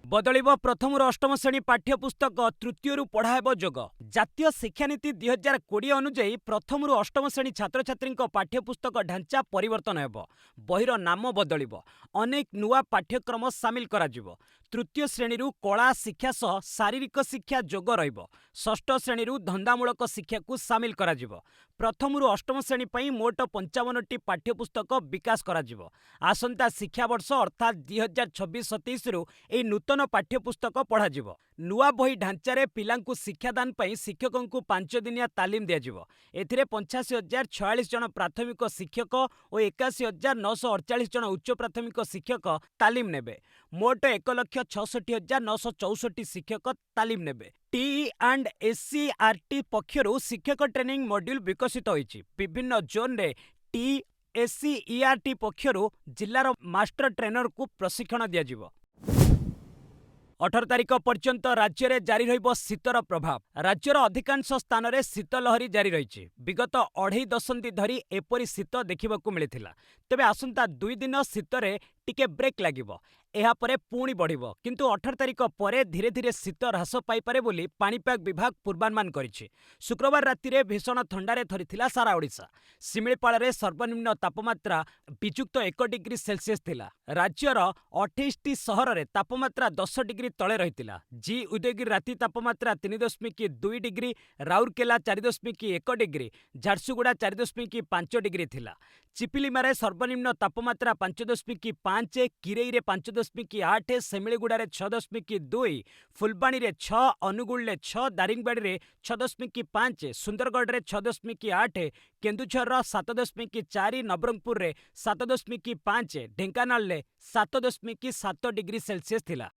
बदलिब प्रथम अष्टम श्रेणी पाठ्यपुस्तक तृतीय पढ़ाब जोग। जातीय शिक्षानीति 2020 अनुଯାयी प्रथम अष्टम श्रेणी छात्र छात्री पाठ्यपुस्तक ढांचा परिवर्तन हेब। बहिर नाम बदलिब। अनेक नुआ पाठ्यक्रम सामिल कराजिब। तृतीय श्रेणी कला शिक्षा सह शारीरिक शिक्षा जोग रहिब। षष्ठ श्रेणी धंदामूलक शिक्षा को सामिल कराजिब। प्रथम अष्टम श्रेणी पर मोट 55टी पाठ्यपुस्तक विकास कराजिब। आसंता शिक्षा वर्ष अर्थात 2026-27 ए नूतन पाठ्यपुस्तक पढ़ाजिब। नुआ बही ढांचारे पिलांकु शिक्षादान पई शिक्षकों को 5 दिनिया तालीम दियाजिब। एथिरे 85,046 जन प्राथमिक शिक्षक और 81,948 जन उच्च प्राथमिक शिक्षक तालीम नेबे। मोट 1,66,964 शिक्षक तालीम नेबे। टी&एससीईआरटी पक्षरु शिक्षक ट्रेनिंग मॉड्यूल विकसित होईछि। विभिन्न जोन रे टी/एससीईआरटी पक्षरु जिल्लार मास्टर ट्रेनर को प्रशिक्षण दियाजिब। 18 तारिख पर्यंत राज्य में जारी रहिब शीतर प्रभाव। राज्यर अधिकांश स्थान में शीतलहरी जारी रही। विगत 2.5 दशंधि धरी एपरी शीत देखा मिलता। तेबे आसंता 2 दिन शीतरे टिके ब्रेक लागिब। एहापरे पुणी बढ़िबो। किंतु 18 तारिख पर धीरे धीरे शीत ह्रास पाइपारे बोली पाणीपाग विभाग पूर्वानुमान करिछि। शुक्रवार राति रे भीषण थंडारे थरिथिला सारा ओडिशा। शिमिळपाळ रे सर्वनिम्न तापमात्रा विजुक्त 1 डिग्री सेल्सियस थिला। राज्यर 28टी सहर रे तापमात्रा 10 डिग्री तले रहितिला। जी उदयगिरी राति तापमात्रा 3.2 degree, Rourkela 4.1 degree, Jharsuguda 4.5 degree थिला। चिपिलिमारे सर्वनिम्न तापमात्रा 5.5, किरेईरे 5.8, सेमिलीगुड़ा 6.2, फुलबाणी रे 6, अनुगुल 6, दारिंगबाड़ी रे 6.5, सुंदरगढ़ रे 6.8, केन्दुझर 7.4, नवरंगपुर रे 7.5, ढेंकानाल रे 7.7 डिग्री सेल्सियस थिला।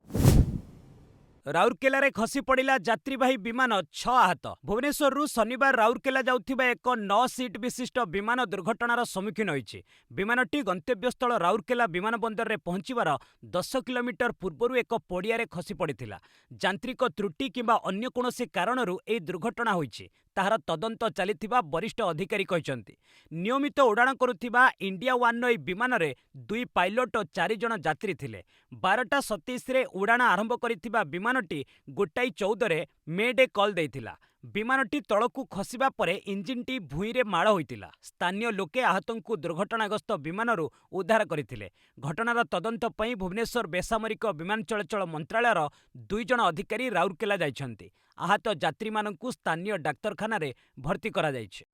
राउरकेला रे खसी पड़ा यात्रीवाही विमान 6 आहत। भुवनेश्वर शनिवार राउरकेला जाउथिबा एक 9 सीट विशिष्ट विमान दुर्घटनार सम्मुखीन होईछि। विमानटी गंतव्यस्थल राउरकेला विमानबंदर रे पहुंचीबार 10 किलोमीटर पूर्वरु एक पड़िया रे खसी पड़िथिला। यांत्रिक त्रुटि किंबा अन्य कोनोसी कारणरू एई दुर्घटना होईछि ताहार तदंत चलिथिबा वरिष्ठ अधिकारी कहिसंति। नियमित उड़ाण करुथिबा इंडिया वन एई विमान रे 2 पायलट और 4 जन यात्री थिले। 12:27 रे उड़ाण आरंभ करिथिबा विमानटी 1:14 रे मेडे कॉल देइथिला। विमानटी तळकू खसिबा परे इंजिनटी भूईरे माड़ होइतिला। स्थानीय लोके आहतंकु दुर्घटनाग्रस्त विमानरू उद्धार करथिले। घटनार तदंत पई भुवनेश्वर बेसामरिक विमान चलाचल मंत्रालयर 2 जन अधिकारी राउरकेला जाइछन्ति। आहत यात्री माननकु स्थानीय डाक्तरखाना रे भर्ती करा जाइछि।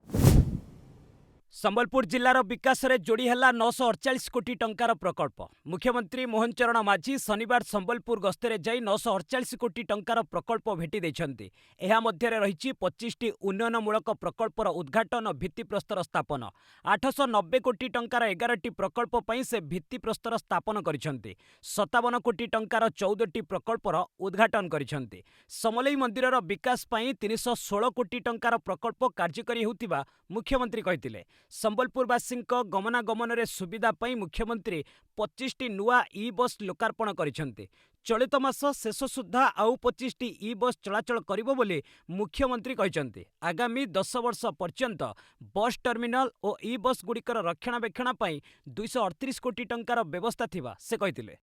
संबलपुर जिलार विकास रे जोड़ी हला 948 कोटी टंकार प्रकल्प। मुख्यमंत्री मोहन चरण माझी शनिवार संबलपुर गस्तरे जाई 948 कोटी टंकार प्रकल्प भेटी देछन्ति। एहा मध्यरे रहिछि 25टी उन्नयनमूलक प्रकल्पर उद्घाटन भित्तिप्रस्तर स्थापन। 890 कोटी टंकार 11टी प्रकल्प पई से भित्तिप्रस्तर स्थापन करिसन्ति। 57 कोटी टंकार 14टी प्रकल्पर उद्घाटन करिसन्ति। समलेई मंदिरर विकास पई 316 कोटी टंकार प्रकल्प कार्यकारी हेउतिबा मुख्यमंत्री कहितिले। संबलपुरवासी गमनागमन रे सुविधा पई मुख्यमंत्री 25टी नुआ ई बस लोकार्पण करिसन्ति। चलित मास शेष सुधा आउ 25टी ई बस चलाचल करिबो बोली मुख्यमंत्री कहिसन्ति। आगामी 10 वर्ष पर्यंत बस टर्मिनाल और ई बस गुड़िकर रक्षणाबेक्षण पई 238 कोटी टंकार व्यवस्था थिबा से कहितिले।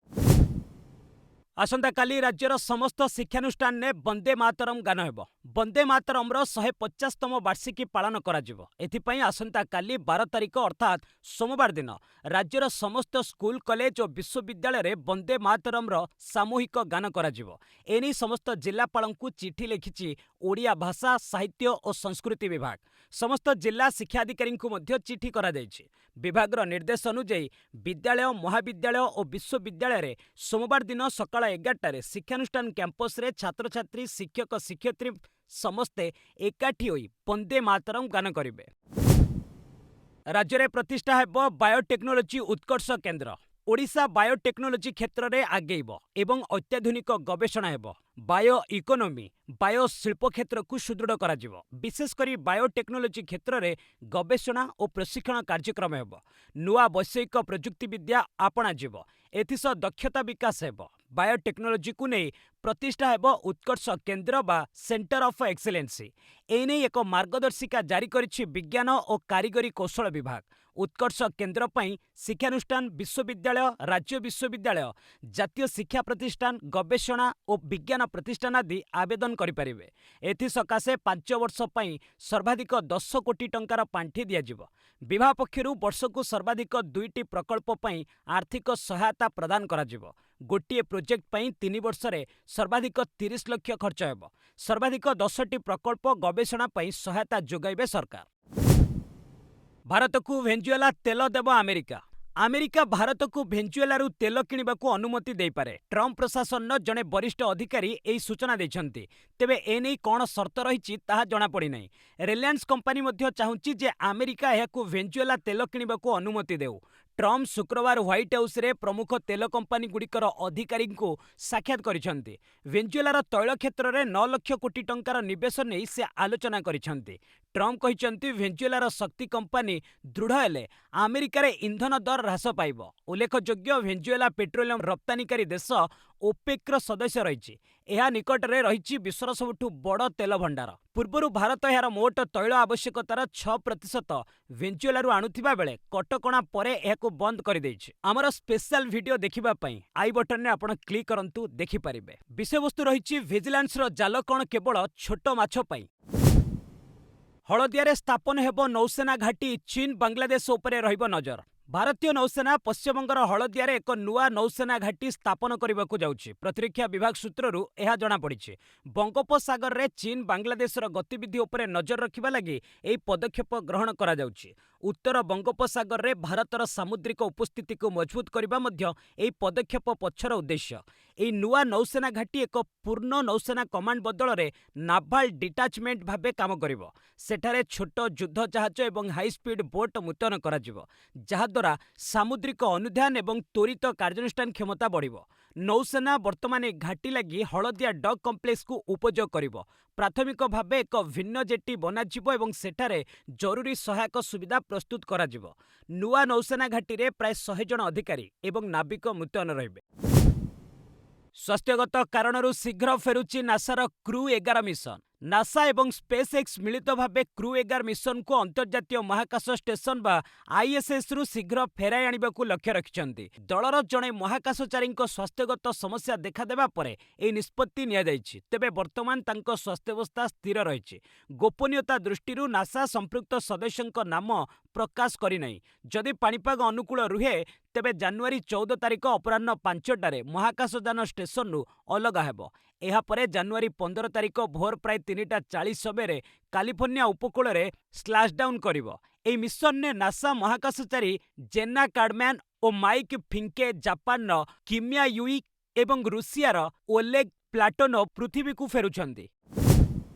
आसंता काली राज्यर समस्त शिक्षानुष्ठान ने वंदे मातरम गान हेब। वंदे मातरमर 150तम वार्षिकी पालन कराजिब। एथिपई आसंता काली 12 तारिख अर्थात सोमवार दिन राज्यर समस्त स्कूल कॉलेज और विश्वविद्यालय रे वंदे मातरमर सामूहिक गान कराजिब। एनी समस्त जिलापालंकु चिठी लिखिछि ओडिया भाषा साहित्य और संस्कृति विभाग। समस्त जिला शिक्षाधिकारी को मध्य चिठी करा जायछि। विभागर निर्देश अनुଯାयी विद्यालय महाविद्यालय और विश्वविद्यालय रे सोमवार दिन सकाळ 11टारे शिक्षानुष्ठान कैंपस रे छात्र छात्री शिक्षक शिक्षयित्री समस्ते एकाठी होई वंदे मातरम गान करिवे। राज्य में प्रतिष्ठा हेब बायोटेक्नोलोजी उत्कर्ष केन्द्र। ओडिशा बायोटेक्नोलोजी क्षेत्र में आगेब एवं अत्याधुनिक गवेषणा हेब। बायो इकोनोमी बायो शिल्प क्षेत्र को सुदृढ़ करा जिवो। विशेषकर बायोटेक्नोलोजी क्षेत्र में गवेषणा और प्रशिक्षण कार्यक्रम हेब। नुआ वैषयिक प्रजुक्ति विद्या आपणा जिवो। एथिस दक्षता विकास हेब। बायोटेक्नोलोजी को नहीं प्रतिष्ठा हेब उत्कर्ष केन्द्र बा सेंटर ऑफ एक्सीलेंसी। एने एक मार्गदर्शिका जारी करिछि विज्ञान और कारिगरी कौशल विभाग। उत्कर्ष केन्द्र ପାଇଁ ଶିକ୍ଷାନୁଷ୍ଠାନ, ବିଶ୍ୱବିଦ୍ୟାଳୟ, ରାଜ୍ୟ ବିଶ୍ୱବିଦ୍ୟାଳୟ, ଜାତୀୟ ଶିକ୍ଷା ପ୍ରତିଷ୍ଠାନ, ଗବେଷଣା ଓ ବିଜ୍ଞାନ ପ୍ରତିଷ୍ଠାନ ଆଦି ଆବେଦନ କରିପାରିବେ। ଏଥିସକାଶେ 5 ବର୍ଷ ପାଇଁ ସର୍ବାଧିକ 10 କୋଟି ଟଙ୍କାର ପାଣ୍ଠି ଦିଆଯିବ। ବିଭାଗ ପକ୍ଷରୁ ବର୍ଷକୁ ସର୍ବାଧିକ 2ଟି ପ୍ରକଳ୍ପ ପାଇଁ ଆର୍ଥିକ ସହାୟତା ପ୍ରଦାନ କରାଯିବ। ଗୋଟିଏ ପ୍ରୋଜେକ୍ଟ ପାଇଁ 3 ବର୍ଷରେ ସର୍ବାଧିକ 30 ଲକ୍ଷ ଖର୍ଚ୍ଚ ହେବ। ସର୍ବାଧିକ 10ଟି ପ୍ରକଳ୍ପ ଗବେଷଣା ପାଇଁ ସହାୟତା ଯୋଗାଇବେ ସରକାର। ଭାରତକୁ ଭେନେଜୁଏଲା ତେଲ ଦେବ ଆମେରିକା। ଆମେରିକା ଭାରତକୁ ଭେନେଜୁଏଲାରୁ ତେଲ କିଣିବାକୁ ଅନୁମତି ଦେଇପାରେ। ଟ୍ରମ୍ପ ପ୍ରଶାସନର ଜଣେ ବରିଷ୍ଠ ଅଧିକାରୀ ଏହି ସୂଚନା ଦେଇଛନ୍ତି। ତେବେ ଏନେଇ କ'ଣ ସର୍ତ୍ତ ରହିଛି ତାହା ଜଣାପଡ଼ିନାହିଁ। ରିଲାଏନ୍ସ କମ୍ପାନୀ ମଧ୍ୟ ଚାହୁଁଛି ଯେ ଆମେରିକା ଏହାକୁ ଭେନେଜୁଏଲା ତେଲ କିଣିବାକୁ ଅନୁମତି ଦେଉ। ଟ୍ରମ୍ପ ଶୁକ୍ରବାର ହ୍ୱାଇଟ୍ ହାଉସ୍‌ରେ ପ୍ରମୁଖ ତେଲ କମ୍ପାନୀଗୁଡ଼ିକର ଅଧିକାରୀଙ୍କୁ ସାକ୍ଷାତ କରିଛନ୍ତି। ଭେନେଜୁଏଲାର ତୈଳ କ୍ଷେତ୍ରରେ 9 ଲକ୍ଷ କୋଟି ଟଙ୍କାର ନିବେଶ ନେଇ ସେ ଆଲୋଚନା କରିଛନ୍ତି। ଟ୍ରମ୍ପ କହିଛନ୍ତି ଭେନେଜୁଏଲାର ଶକ୍ତି କମ୍ପାନୀ ଦୃଢ଼ ହେଲେ ଆମେରିକାରେ ଇନ୍ଧନ ଦର ହ୍ରାସ ପାଇବ। ଉଲ୍ଲେଖଯୋଗ୍ୟ, ଭେନେଜୁଏଲା ପେଟ୍ରୋଲିୟମ ରପ୍ତାନିକାରୀ ଦେଶ ଓପେକ୍‌ର ସଦସ୍ୟ ରହିଛି। ଏହା ନିକଟରେ ରହିଛି ବିଶ୍ୱର ସବୁଠୁ ବଡ଼ ତେଲ ଭଣ୍ଡାର। ପୂର୍ବରୁ ଭାରତ ଏହାର ମୋଟ ତୈଳ ଆବଶ୍ୟକତାର 6% ଭେନେଜୁଏଲାରୁ ଆଣୁଥିବା ବେଳେ କଟକଣା ପରେ ଏହାକୁ ବନ୍ଦ କରିଦେଇଛି। ଆମର ସ୍ପେଶାଲ ଭିଡିଓ ଦେଖିବା ପାଇଁ ଆଇ ବଟନରେ ଆପଣ କ୍ଲିକ୍ କରନ୍ତୁ, ଦେଖିପାରିବେ। ବିଷୟବସ୍ତୁ ରହିଛି ଭିଜିଲାନ୍ସର ଜାଲ କ'ଣ କେବଳ ଛୋଟ ମାଛ ପାଇଁ? ହଳଦିଆରେ ସ୍ଥାପନ ହେବ ନୌସେନା ଘାଟି, ଚୀନ ବାଂଲାଦେଶ ଉପରେ ରହିବ ନଜର। ଭାରତୀୟ ନୌସେନା ପଶ୍ଚିମବଙ୍ଗର ହଳଦିଆରେ ଏକ ନୂଆ ନୌସେନା ଘାଟି ସ୍ଥାପନ କରିବାକୁ ଯାଉଛି। ପ୍ରତିରକ୍ଷା ବିଭାଗ ସୂତ୍ରରୁ ଏହା ଜଣାପଡ଼ିଛି। ବଙ୍ଗୋପସାଗରରେ ଚୀନ ବାଂଲାଦେଶର ଗତିବିଧି ଉପରେ ନଜର ରଖିବା ଲାଗି ଏହି ପଦକ୍ଷେପ ଗ୍ରହଣ କରାଯାଉଛି। ଉତ୍ତର ବଙ୍ଗୋପସାଗରରେ ଭାରତର ସାମୁଦ୍ରିକ ଉପସ୍ଥିତିକୁ ମଜବୁତ କରିବା ମଧ୍ୟ ଏହି ପଦକ୍ଷେପ ପଛର ଉଦ୍ଦେଶ୍ୟ। ଏହି ନୂଆ ନୌସେନା ଘାଟି ଏକ ପୂର୍ଣ୍ଣ ନୌସେନା କମାଣ୍ଡ ବଦଳରେ ନାଭାଲ ଡିଟାଚମେଣ୍ଟ ଭାବେ କାମ କରିବ। ସେଠାରେ ଛୋଟ ଯୁଦ୍ଧ ଜାହାଜ ଏବଂ ହାଇସ୍ପିଡ୍ ବୋଟ୍ ମୁତୟନ କରାଯିବ, ଯାହାଦ୍ୱାରା ସାମୁଦ୍ରିକ ଅନୁଧ୍ୟାନ ଏବଂ ତ୍ୱରିତ କାର୍ଯ୍ୟାନୁଷ୍ଠାନ କ୍ଷମତା ବଢ଼ିବ। ନୌସେନା ବର୍ତ୍ତମାନ ଏହି ଘାଟି ଲାଗି ହଳଦିଆ ଡକ୍ କମ୍ପ୍ଲେକ୍ସକୁ ଉପଯୋଗ କରିବ। ପ୍ରାଥମିକ ଭାବେ ଏକ ଭିନ୍ନ ଜେଟି ବନାଯିବ ଏବଂ ସେଠାରେ ଜରୁରୀ ସହାୟକ ସୁବିଧା ପ୍ରସ୍ତୁତ କରାଯିବ। ନୂଆ ନୌସେନା ଘାଟିରେ ପ୍ରାୟ 100 ଜଣ ଅଧିକାରୀ ଏବଂ ନାବିକ ମୁତୟନ ରହିବେ। ସ୍ୱାସ୍ଥ୍ୟଗତ କାରଣରୁ ଶୀଘ୍ର ଫେରୁଛି ନାସାର କ୍ରୁ-11 ମିଶନ। ନାସା ଏବଂ ସ୍ପେସ୍ ଏକ୍ସ ମିଳିତ ଭାବେ କ୍ରୁ-11 ମିଶନକୁ ଅନ୍ତର୍ଜାତୀୟ ମହାକାଶ ଷ୍ଟେସନ ବା ଆଇଏସ୍ଏସ୍‌ରୁ ଶୀଘ୍ର ଫେରାଇ ଆଣିବାକୁ ଲକ୍ଷ୍ୟ ରଖିଛନ୍ତି। ଦଳର ଜଣେ ମହାକାଶଚାରୀଙ୍କ ସ୍ୱାସ୍ଥ୍ୟଗତ ସମସ୍ୟା ଦେଖାଦେବା ପରେ ଏହି ନିଷ୍ପତ୍ତି ନିଆଯାଇଛି। ତେବେ ବର୍ତ୍ତମାନ ତାଙ୍କ ସ୍ୱାସ୍ଥ୍ୟାବସ୍ଥା ସ୍ଥିର ରହିଛି। ଗୋପନୀୟତା ଦୃଷ୍ଟିରୁ ନାସା ସମ୍ପୃକ୍ତ ସଦସ୍ୟଙ୍କ ନାମ ପ୍ରକାଶ କରିନାହିଁ। ଯଦି ପାଣିପାଗ ଅନୁକୂଳ ରୁହେ, ତେବେ ଜାନୁଆରୀ 14 ତାରିଖ ଅପରାହ୍ନ 5ଟାରେ ମହାକାଶଯାନ ଷ୍ଟେସନରୁ ଅଲଗା ହେବ। ଏହାପରେ ଜାନୁଆରୀ 15 ତାରିଖ ଭୋର ପ୍ରାୟ 3ଟା 40 ସମୟରେ କାଲିଫର୍ଣ୍ଣିଆ ଉପକୂଳରେ ସ୍ଲାଶଡାଉନ୍ କରିବ। ଏହି ମିଶନରେ ନାସା ମହାକାଶଚାରୀ ଜେନା କାଡମ୍ୟାନ୍ ଓ ମାଇକ୍ ଫିଙ୍କେ, ଜାପାନର କିମିଆ ୟୁଇ ଏବଂ ରୁଷିଆର ଓଲେଗ୍ ପ୍ଲାଟୋନୋଭ୍ ପୃଥିବୀକୁ ଫେରୁଛନ୍ତି।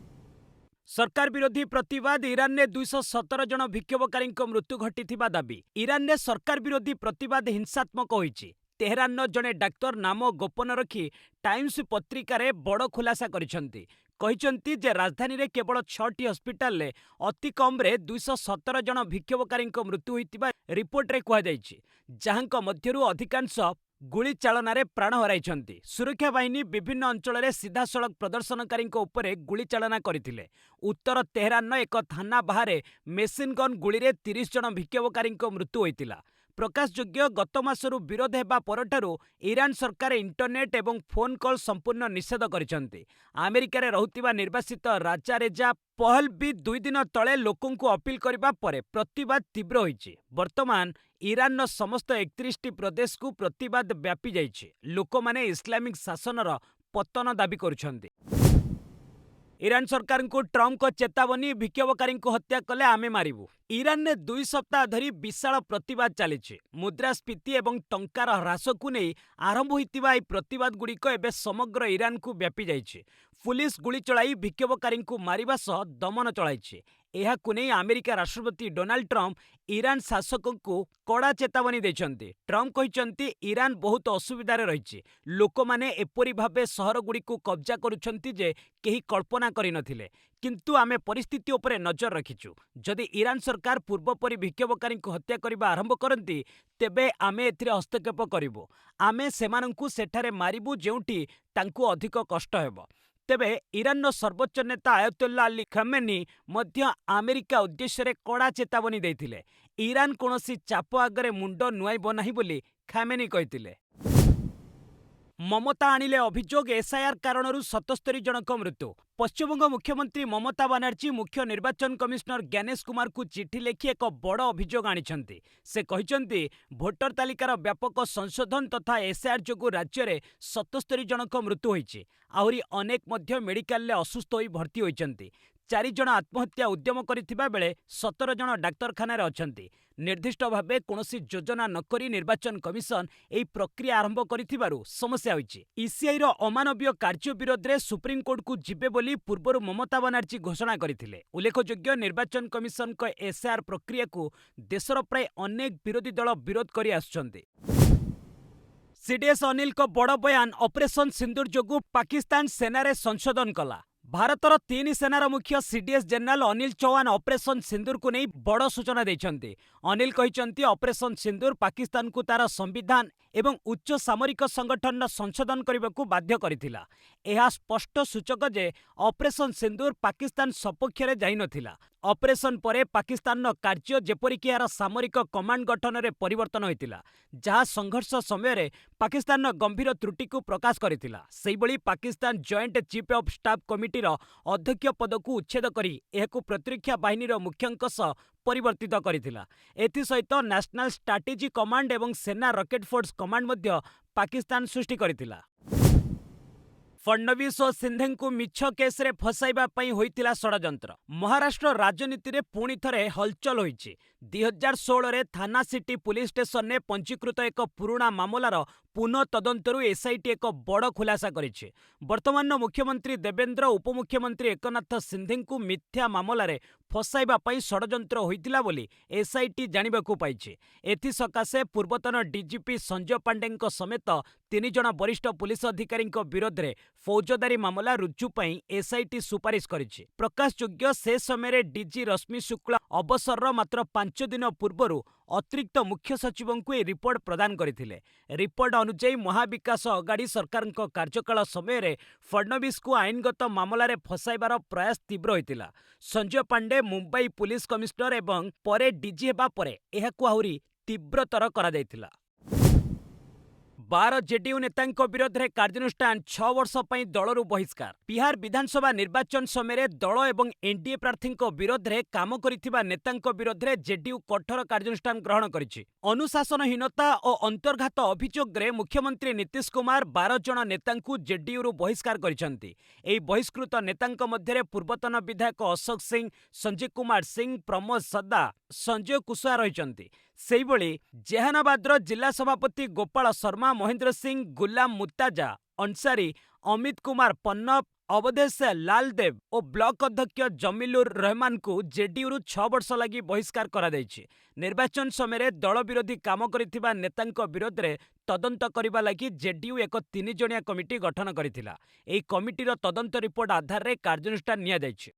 ସରକାର ବିରୋଧୀ ପ୍ରତିବାଦ, ଇରାନରେ 217 ଜଣ ବିକ୍ଷୋଭକାରୀଙ୍କ ମୃତ୍ୟୁ ଘଟିଥିବା ଦାବି। ଇରାନରେ ସରକାର ବିରୋଧୀ ପ୍ରତିବାଦ ହିଂସାତ୍ମକ ହୋଇଛି। ତେହେରାନର ଜଣେ ଡାକ୍ତର ନାମ ଗୋପନ ରଖି ଟାଇମ୍ସ ପତ୍ରିକାରେ ବଡ଼ ଖୁଲାସା କରିଛନ୍ତି। କହିଛନ୍ତି ଯେ ରାଜଧାନୀରେ କେବଳ 6ଟି ହସ୍ପିଟାଲରେ ଅତି କମ୍‌ରେ 217 ଜଣ ବିକ୍ଷୋଭକାରୀଙ୍କ ମୃତ୍ୟୁ ହୋଇଥିବା ରିପୋର୍ଟରେ କୁହାଯାଇଛି, ଯାହାଙ୍କ ମଧ୍ୟରୁ ଅଧିକାଂଶ ଗୁଳିଚାଳନାରେ ପ୍ରାଣ ହରାଇଛନ୍ତି। ସୁରକ୍ଷା ବାହିନୀ ବିଭିନ୍ନ ଅଞ୍ଚଳରେ ସିଧାସଳଖ ପ୍ରଦର୍ଶନକାରୀଙ୍କ ଉପରେ ଗୁଳିଚାଳନା କରିଥିଲେ। ଉତ୍ତର ତେହେରାନର ଏକ ଥାନା ବାହାରେ ମେସିନ୍ ଗନ୍ ଗୁଳିରେ 30 ଜଣ ବିକ୍ଷୋଭକାରୀଙ୍କ ମୃତ୍ୟୁ ହୋଇଥିଲା। ପ୍ରକାଶଯୋଗ୍ୟ, ଗତ ମାସରୁ ବିରୋଧ ହେବା ପରଠାରୁ ଇରାନ ସରକାର ଇଣ୍ଟରନେଟ୍ ଏବଂ ଫୋନ୍ କଲ୍ ସମ୍ପୂର୍ଣ୍ଣ ନିଷେଧ କରିଛନ୍ତି। ଆମେରିକାରେ ରହୁଥିବା ନିର୍ବାସିତ ରାଜା ରେଜା ପହଲଭି 2 ଦିନ ତଳେ ଲୋକଙ୍କୁ ଅପିଲ କରିବା ପରେ ପ୍ରତିବାଦ ତୀବ୍ର ହୋଇଛି। ବର୍ତ୍ତମାନ ଇରାନର ସମସ୍ତ 31ଟି ପ୍ରଦେଶକୁ ପ୍ରତିବାଦ ବ୍ୟାପି ଯାଇଛି। ଲୋକମାନେ ଇସଲାମିକ ଶାସନର ପତନ ଦାବି କରୁଛନ୍ତି। ଇରାନ ସରକାରଙ୍କୁ ଟ୍ରମ୍ପଙ୍କ ଚେତାବନୀ, ବିକ୍ଷୋଭକାରୀଙ୍କୁ ହତ୍ୟା କଲେ ଆମେ ମାରିବୁ। ଇରାନରେ 2 ସପ୍ତାହ ଧରି ବିଶାଳ ପ୍ରତିବାଦ ଚାଲିଛି। ମୁଦ୍ରାସ୍ଫୀତି ଏବଂ ଟଙ୍କାର ହ୍ରାସକୁ ନେଇ ଆରମ୍ଭ ହୋଇଥିବା ଏହି ପ୍ରତିବାଦଗୁଡ଼ିକ ଏବେ ସମଗ୍ର ଇରାନକୁ ବ୍ୟାପି ଯାଇଛି। ପୁଲିସ ଗୁଳି ଚଳାଇ ବିକ୍ଷୋଭକାରୀଙ୍କୁ ମାରିବା ସହ ଦମନ ଚଳାଇଛି। ଏହାକୁ ନେଇ ଆମେରିକା ରାଷ୍ଟ୍ରପତି ଡୋନାଲ୍ଡ ଟ୍ରମ୍ପ ଇରାନ ଶାସକଙ୍କୁ କଡ଼ା ଚେତାବନୀ ଦେଇଛନ୍ତି। ଟ୍ରମ୍ପ କହିଛନ୍ତି, ଇରାନ ବହୁତ ଅସୁବିଧାରେ ରହିଛି। ଲୋକମାନେ ଏପରି ଭାବେ ସହରଗୁଡ଼ିକୁ କବ୍‌ଜା କରୁଛନ୍ତି ଯେ କେହି କଳ୍ପନା କରିନଥିଲେ। କିନ୍ତୁ ଆମେ ପରିସ୍ଥିତି ଉପରେ ନଜର ରଖିଛୁ। ଯଦି ଇରାନ ସରକାର ପୂର୍ବପରି ବିକ୍ଷୋଭକାରୀଙ୍କୁ ହତ୍ୟା କରିବା ଆରମ୍ଭ କରନ୍ତି, ତେବେ ଆମେ ଏଥିରେ ହସ୍ତକ୍ଷେପ କରିବୁ। ଆମେ ସେମାନଙ୍କୁ ସେଠାରେ ମାରିବୁ ଯେଉଁଠି ତାଙ୍କୁ ଅଧିକ କଷ୍ଟ ହେବ। ତେବେ ଇରାନର ସର୍ବୋଚ୍ଚ ନେତା ଆୟତୋଲ୍ଲା ଅଲି ଖମେନି ମଧ୍ୟ ଆମେରିକା ଉଦ୍ଦେଶ୍ୟରେ କଡ଼ା ଚେତାବନୀ ଦେଇଥିଲେ। ଇରାନ କୌଣସି ଚାପ ଆଗରେ ମୁଣ୍ଡ ନୁଆଁଇବ ନାହିଁ ବୋଲି ଖାମେନି କହିଥିଲେ। ମମତା ଆଣିଲେ ଅଭିଯୋଗ ଏସ୍ଆଇଆର୍ କାରଣରୁ 77 ଜଣଙ୍କ ମୃତ୍ୟୁ। ପଶ୍ଚିମବଙ୍ଗ ମୁଖ୍ୟମନ୍ତ୍ରୀ ମମତା ବାନାର୍ଜୀ ମୁଖ୍ୟ ନିର୍ବାଚନ କମିଶନର ଜ୍ଞାନେଶ କୁମାରଙ୍କୁ ଚିଠି ଲେଖି ଏକ ବଡ଼ ଅଭିଯୋଗ ଆଣିଛନ୍ତି। ସେ କହିଛନ୍ତି, ଭୋଟର ତାଲିକାର ବ୍ୟାପକ ସଂଶୋଧନ ତଥା ଏସ୍ଆଇଆର୍ ଯୋଗୁଁ ରାଜ୍ୟରେ 77 ଜଣଙ୍କ ମୃତ୍ୟୁ ହୋଇଛି। ଆହୁରି ଅନେକ ମଧ୍ୟ ମେଡିକାଲରେ ଅସୁସ୍ଥ ହୋଇ ଭର୍ତ୍ତି ହୋଇଛନ୍ତି। 4 ଜଣ ଆତ୍ମହତ୍ୟା ଉଦ୍ୟମ କରିଥିବା ବେଳେ 17 ଜଣ ଡାକ୍ତରଖାନାରେ ଅଛନ୍ତି। ନିର୍ଦ୍ଦିଷ୍ଟ ଭାବେ କୌଣସି ଯୋଜନା ନକରି ନିର୍ବାଚନ କମିଶନ ଏହି ପ୍ରକ୍ରିୟା ଆରମ୍ଭ କରିଥିବାରୁ ସମସ୍ୟା ହୋଇଛି। ଇସିଆଇର ଅମାନବୀୟ କାର୍ଯ୍ୟ ବିରୋଧରେ ସୁପ୍ରିମକୋର୍ଟକୁ ଯିବେ ବୋଲି ପୂର୍ବରୁ ମମତା ବାନାର୍ଜୀ ଘୋଷଣା କରିଥିଲେ। ଉଲ୍ଲେଖଯୋଗ୍ୟ, ନିର୍ବାଚନ କମିଶନଙ୍କ ଏସ୍ଆଇଆର୍ ପ୍ରକ୍ରିୟାକୁ ଦେଶର ପ୍ରାୟ ଅନେକ ବିରୋଧୀ ଦଳ ବିରୋଧ କରି ଆସୁଛନ୍ତି। ସିଡିଏସ୍ ଅନିଲଙ୍କ ବଡ଼ ବୟାନ, ଅପରେସନ ସିନ୍ଦୁର ଯୋଗୁଁ ପାକିସ୍ତାନ ସେନାରେ ସଂଶୋଧନ କଲା। ଭାରତର 3 ସେନାର ମୁଖ୍ୟ CDS general Anil Chauhan operation ସିନ୍ଦୁରକୁ ନେଇ ବଡ଼ ସୂଚନା ଦେଇଛନ୍ତି। ଅନିଲ କହିଛନ୍ତି, ଅପରେସନ ସିନ୍ଦୁର ପାକିସ୍ତାନକୁ ତାର ସମ୍ବିଧାନ ଏବଂ ଉଚ୍ଚ ସାମରିକ ସଂଗଠନର ସଂଶୋଧନ କରିବାକୁ ବାଧ୍ୟ କରିଥିଲା। ଏହା ସ୍ପଷ୍ଟ ସୂଚକ ଯେ ଅପରେସନ ସିନ୍ଦୁର ପାକିସ୍ତାନ ସପକ୍ଷରେ ଯାଇନଥିଲା। ଅପରେସନ ପରେ ପାକିସ୍ତାନର କାର୍ଯ୍ୟ, ଯେପରିକି ଏହାର ସାମରିକ କମାଣ୍ଡ ଗଠନରେ ପରିବର୍ତ୍ତନ ହୋଇଥିଲା, ଯାହା ସଂଘର୍ଷ ସମୟରେ ପାକିସ୍ତାନର ଗମ୍ଭୀର ତ୍ରୁଟିକୁ ପ୍ରକାଶ କରିଥିଲା। ସେହିଭଳି Pakistan joint chief of staff କମିଟିର ଅଧ୍ୟକ୍ଷ ପଦକୁ ଉଚ୍ଛେଦ କରି ଏହାକୁ ପ୍ରତିରକ୍ଷା ବାହିନୀର ମୁଖ୍ୟଙ୍କ ସହ ପରିବର୍ତ୍ତିତ କରିଥିଲା। ଏଥିସହିତ ନ୍ୟାସନାଲ ଷ୍ଟ୍ରାଟେଜି କମାଣ୍ଡ ଏବଂ ସେନା ରକେଟ୍ ଫୋର୍ସ କମାଣ୍ଡ ମଧ୍ୟ ପାକିସ୍ତାନ ସୃଷ୍ଟି କରିଥିଲା। ଫଡନବିସ୍ ଓ ସିନ୍ଧେଙ୍କୁ ମିଛ କେସ୍ରେ ଫସାଇବା ପାଇଁ ହୋଇଥିଲା ଷଡ଼ଯନ୍ତ୍ର। ମହାରାଷ୍ଟ୍ର ରାଜନୀତିରେ ପୁଣି ଥରେ ହଲଚଲ ହୋଇଛି। 2016ରେ ଥାନା ସିଟି ପୁଲିସ ଷ୍ଟେସନରେ ପଞ୍ଜୀକୃତ ଏକ ପୁରୁଣା ମାମଲାର ପୁନଃ ତଦନ୍ତରୁ ଏସ୍ଆଇଟି ଏକ ବଡ଼ ଖୁଲାସା କରିଛି। ବର୍ତ୍ତମାନର ମୁଖ୍ୟମନ୍ତ୍ରୀ ଦେବେନ୍ଦ୍ର ଉପମୁଖ୍ୟମନ୍ତ୍ରୀ ଏକନାଥ ସିନ୍ଧେଙ୍କୁ ମିଥ୍ୟା ମାମଲାରେ ଫସାଇବା ପାଇଁ ଷଡ଼ଯନ୍ତ୍ର ହୋଇଥିଲା ବୋଲି ଏସ୍ଆଇଟି ଜାଣିବାକୁ ପାଇଛି। ଏଥିସକାଶେ ପୂର୍ବତନ ଡିଜିପି ସଞ୍ଜୟ ପାଣ୍ଡେଙ୍କ ସମେତ 3 ଜଣ ବରିଷ୍ଠ ପୁଲିସ ଅଧିକାରୀଙ୍କ ବିରୋଧରେ ଫୌଜଦାରୀ ମାମଲା ରୁଜୁ ପାଇଁ ଏସ୍ଆଇଟି ସୁପାରିଶ କରିଛି। ପ୍ରକାଶଯୋଗ୍ୟ, ସେ ସମୟରେ ଡିଜି ରଶ୍ମି ଶୁକ୍ଳ ଅବସରର ମାତ୍ର 5 ଦିନ ପୂର୍ବରୁ ଅତିରିକ୍ତ ମୁଖ୍ୟ ସଚିବଙ୍କୁ ଏହି ରିପୋର୍ଟ ପ୍ରଦାନ କରିଥିଲେ। ରିପୋର୍ଟ ଅନୁଯାୟୀ ମହାବିକାଶ ଅଗାଡି ସରକାରଙ୍କ କାର୍ଯ୍ୟକାଳ ସମୟରେ ଫଡନବିସ୍ଙ୍କୁ ଆଇନଗତ ମାମଲାରେ ଫସାଇବାର ପ୍ରୟାସ ତୀବ୍ର ହୋଇଥିଲା। ସଞ୍ଜୟ ପାଣ୍ଡେ ମୁମ୍ବାଇ ପୁଲିସ କମିଶନର ଏବଂ ପରେ ଡିଜି ହେବା ପରେ ଏହାକୁ ଆହୁରି ତୀବ୍ରତର କରାଯାଇଥିଲା। 12 ଜେଡିୟୁ ନେତାଙ୍କ ବିରୋଧରେ କାର୍ଯ୍ୟାନୁଷ୍ଠାନ, 6 ବର୍ଷ ପାଇଁ ଦଳରୁ ବହିଷ୍କାର। ବିହାର ବିଧାନସଭା ନିର୍ବାଚନ ସମୟରେ ଦଳ ଏବଂ ଏନ୍ଡିଏ ପ୍ରାର୍ଥୀଙ୍କ ବିରୋଧରେ କାମ କରିଥିବା ନେତାଙ୍କ ବିରୋଧରେ ଜେଡିୟୁ କଠୋର କାର୍ଯ୍ୟାନୁଷ୍ଠାନ ଗ୍ରହଣ କରିଛି। ଅନୁଶାସନହୀନତା ଓ ଅନ୍ତର୍ଘାତ ଅଭିଯୋଗରେ ମୁଖ୍ୟମନ୍ତ୍ରୀ ନୀତିଶ କୁମାର 12 ଜଣ ନେତାଙ୍କୁ ଜେଡିୟୁରୁ ବହିଷ୍କାର କରିଛନ୍ତି। ଏହି ବହିଷ୍କୃତ ନେତାଙ୍କ ମଧ୍ୟରେ ପୂର୍ବତନ ବିଧାୟକ ଅଶୋକ ସିଂ, ସଞ୍ଜୟ କୁମାର ସିଂ, ପ୍ରମୋଦ ସଦା, ସଞ୍ଜୟ କୁଶୱାହା ରହିଛନ୍ତି। ସେହିଭଳି ଜେହାନାବାଦର ଜିଲ୍ଲା ସଭାପତି ଗୋପାଳ ଶର୍ମା, ମହେନ୍ଦ୍ର ସିଂ, ଗୁଲାମ ମୁର୍ତ୍ତଜା ଅନସାରୀ, ଅମିତ କୁମାର ପନ୍ନବ, ଅବଧେଶ ଲାଲଦେବ ଓ ବ୍ଲକ ଅଧ୍ୟକ୍ଷ ଜମିଲୁର ରହମାନଙ୍କୁ ଜେଡିୟୁରୁ 6 ବର୍ଷ ଲାଗି ବହିଷ୍କାର କରାଯାଇଛି। ନିର୍ବାଚନ ସମୟରେ ଦଳ ବିରୋଧୀ କାମ କରିଥିବା ନେତାଙ୍କ ବିରୋଧରେ ତଦନ୍ତ କରିବା ଲାଗି ଜେଡିୟୁ ଏକ 3 ଜଣିଆ କମିଟି ଗଠନ କରିଥିଲା। ଏହି କମିଟିର ତଦନ୍ତ ରିପୋର୍ଟ ଆଧାରରେ କାର୍ଯ୍ୟାନୁଷ୍ଠାନ ନିଆଯାଇଛି।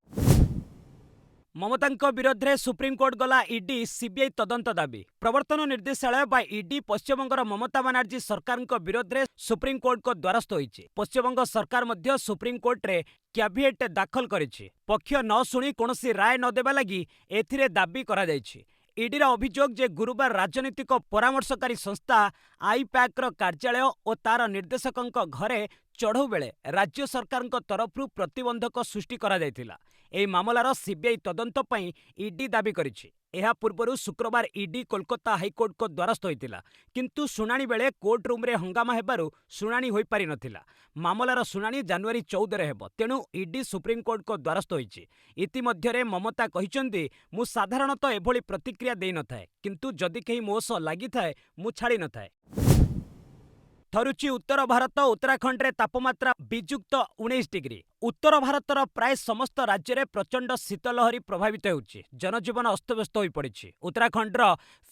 ମମତାଙ୍କ ବିରୋଧରେ ସୁପ୍ରିମକୋର୍ଟ ଗଲା ଇଡି ସିବିଆଇ ତଦନ୍ତ ଦାବି। ପ୍ରବର୍ତ୍ତନ ନିର୍ଦ୍ଦେଶାଳୟ ବା ଇଡି ପଶ୍ଚିମବଙ୍ଗର ମମତା ବାନାର୍ଜୀ ସରକାରଙ୍କ ବିରୋଧରେ ସୁପ୍ରିମକୋର୍ଟଙ୍କ ଦ୍ୱାରସ୍ଥ ହୋଇଛି। ପଶ୍ଚିମବଙ୍ଗ ସରକାର ମଧ୍ୟ ସୁପ୍ରିମକୋର୍ଟରେ କ୍ୟାଭିଏଟ୍ ଦାଖଲ କରିଛି। ପକ୍ଷ ନ ଶୁଣି କୌଣସି ରାୟ ନ ଦେବା ଲାଗି ଏଥିରେ ଦାବି କରାଯାଇଛି। ଇଡିର ଅଭିଯୋଗ ଯେ ଗୁରୁବାର ରାଜନୈତିକ ପରାମର୍ଶକାରୀ ସଂସ୍ଥା ଆଇପ୍ୟାକ୍ର କାର୍ଯ୍ୟାଳୟ ଓ ତାର ନିର୍ଦ୍ଦେଶକଙ୍କ ଘରେ ଚଢ଼ଉ ବେଳେ ରାଜ୍ୟ ସରକାରଙ୍କ ତରଫରୁ ପ୍ରତିବନ୍ଧକ ସୃଷ୍ଟି କରାଯାଇଥିଲା। ଏହି ମାମଲାର ସିବିଆଇ ତଦନ୍ତ ପାଇଁ ଇଡି ଦାବି କରିଛି। ଏହା ପୂର୍ବରୁ ଶୁକ୍ରବାର ଇଡି କୋଲକାତା ହାଇକୋର୍ଟଙ୍କ ଦ୍ୱାରସ୍ଥ ହୋଇଥିଲା, କିନ୍ତୁ ଶୁଣାଣି ବେଳେ କୋର୍ଟ ରୁମ୍ରେ ହଙ୍ଗାମା ହେବାରୁ ଶୁଣାଣି ହୋଇପାରିନଥିଲା। ମାମଲାର ଶୁଣାଣି ଜାନୁଆରୀ 14ରେ ହେବ, ତେଣୁ ଇଡି ସୁପ୍ରିମକୋର୍ଟଙ୍କ ଦ୍ୱାରସ୍ଥ ହୋଇଛି। ଇତିମଧ୍ୟରେ ମମତା କହିଛନ୍ତି, ମୁଁ ସାଧାରଣତଃ ଏଭଳି ପ୍ରତିକ୍ରିୟା ଦେଇନଥାଏ, କିନ୍ତୁ ଯଦି କେହି ମୋ ସହ ଲାଗିଥାଏ ମୁଁ ଛାଡ଼ି ନଥାଏ। ଥରୁଛି ଉତ୍ତର ଭାରତ, ଉତ୍ତରାଖଣ୍ଡରେ ତାପମାତ୍ରା ବିଯୁକ୍ତ 19 ଡିଗ୍ରୀ। ଉତ୍ତର ଭାରତର ପ୍ରାୟ ସମସ୍ତ ରାଜ୍ୟରେ ପ୍ରଚଣ୍ଡ ଶୀତଲହରୀ ପ୍ରଭାବିତ ହେଉଛି। ଜନଜୀବନ ଅସ୍ତବ୍ୟସ୍ତ ହୋଇପଡ଼ିଛି। ଉତ୍ତରାଖଣ୍ଡର